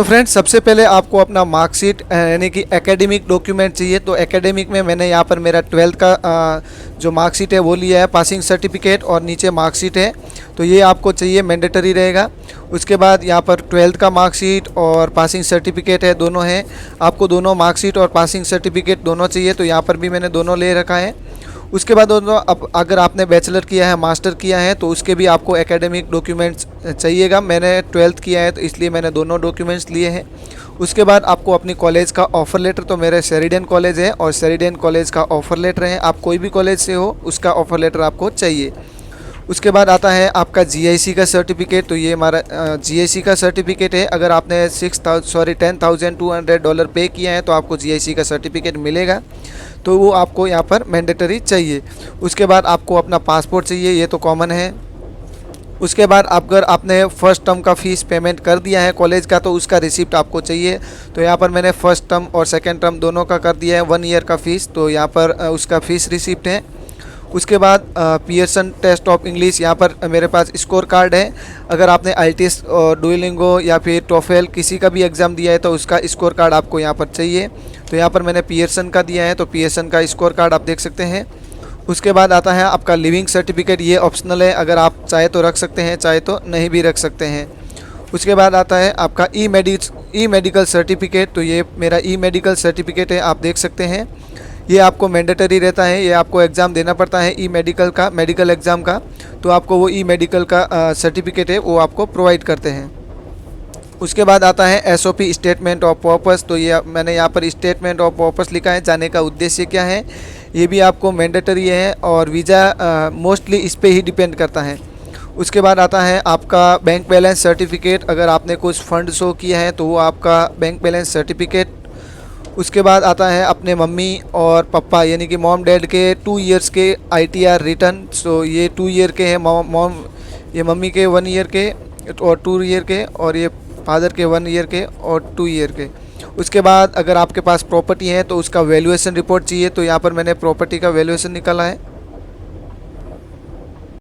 तो फ्रेंड्स, सबसे पहले आपको अपना मार्कशीट यानी कि एकेडमिक डॉक्यूमेंट चाहिए। तो एकेडमिक में मैंने यहाँ पर मेरा 12th का जो मार्कशीट है वो लिया है, पासिंग सर्टिफिकेट और नीचे मार्कशीट है। तो ये आपको चाहिए, मैंडेटरी रहेगा। उसके बाद यहाँ पर 12th का मार्कशीट और पासिंग सर्टिफिकेट है, दोनों हैं। आपको दोनों मार्कशीट और पासिंग सर्टिफिकेट दोनों चाहिए, तो यहाँ पर भी मैंने दोनों ले रखा है। उसके बाद दोनों, अब अगर आपने बैचलर किया है, मास्टर किया है, तो उसके भी आपको एकेडमिक डॉक्यूमेंट्स चाहिएगा। मैंने 12th किया है तो इसलिए मैंने दोनों डॉक्यूमेंट्स लिए हैं। उसके बाद आपको अपनी कॉलेज का ऑफ़र लेटर, तो मेरे शेरिडन कॉलेज है और शेरिडन कॉलेज का ऑफ़र लेटर है। आप कोई भी कॉलेज से हो उसका ऑफ़र लेटर आपको चाहिए। उसके बाद आता है आपका जीआईसी का सर्टिफिकेट। तो ये हमारा जीआईसी का सर्टिफिकेट है। अगर आपने $10,200 पे किया है तो आपको जीआईसी का सर्टिफिकेट मिलेगा, तो वो आपको यहाँ पर मैंडेटरी चाहिए। उसके बाद आपको अपना पासपोर्ट चाहिए, ये तो कॉमन है। उसके बाद अगर आपने फ़र्स्ट टर्म का फ़ीस पेमेंट कर दिया है कॉलेज का, तो उसका रिसिप्ट आपको चाहिए। तो यहाँ पर मैंने फ़र्स्ट टर्म और सेकेंड टर्म दोनों का कर दिया है, 1 ईयर का फ़ीस। तो यहाँ पर उसका फ़ीस रिसिप्ट है। उसके बाद पियर्सन टेस्ट ऑफ इंग्लिश, यहाँ पर मेरे पास स्कोर कार्ड है। अगर आपने आईटीएस और डुओलिंगो या फिर टोफेल किसी का भी एग्ज़ाम दिया है तो उसका स्कोर कार्ड आपको यहाँ पर चाहिए। तो यहाँ पर मैंने पियर्सन का दिया है, तो पियर्सन का स्कोर कार्ड आप देख सकते हैं। उसके बाद आता है आपका लिविंग सर्टिफिकेट। ये ऑप्शनल है, अगर आप चाहे तो रख सकते हैं, चाहे तो नहीं भी रख सकते हैं। उसके बाद आता है आपका ई मेडिकल सर्टिफिकेट। तो ये मेरा ई मेडिकल सर्टिफिकेट है, आप देख सकते हैं। ये आपको मैंडेटरी रहता है, ये आपको एग्ज़ाम देना पड़ता है ई मेडिकल का, मेडिकल एग्ज़ाम का। तो आपको वो ई मेडिकल का सर्टिफिकेट है वो आपको प्रोवाइड करते हैं। उसके बाद आता है एसओपी, स्टेटमेंट ऑफ पर्पस। तो ये मैंने यहाँ पर स्टेटमेंट ऑफ पर्पस लिखा है, जाने का उद्देश्य क्या है, ये भी आपको मैंडेटरी है। और वीज़ा मोस्टली इस पे ही डिपेंड करता है। उसके बाद आता है आपका बैंक बैलेंस सर्टिफिकेट। अगर आपने कुछ फ़ंड शो किया है तो वो आपका बैंक बैलेंस सर्टिफिकेट। उसके बाद आता है अपने मम्मी और पापा यानी कि मॉम डैड के 2 ईयर्स के आईटीआर रिटर्न। सो ये 2 ईयर के हैं, मॉम ये मम्मी के 1 ईयर के और 2 ईयर के, और ये फादर के 1 ईयर के और 2 ईयर के। उसके बाद अगर आपके पास प्रॉपर्टी है तो उसका वैल्यूएशन रिपोर्ट चाहिए। तो यहाँ पर मैंने प्रॉपर्टी का वैल्यूएशन निकाला है।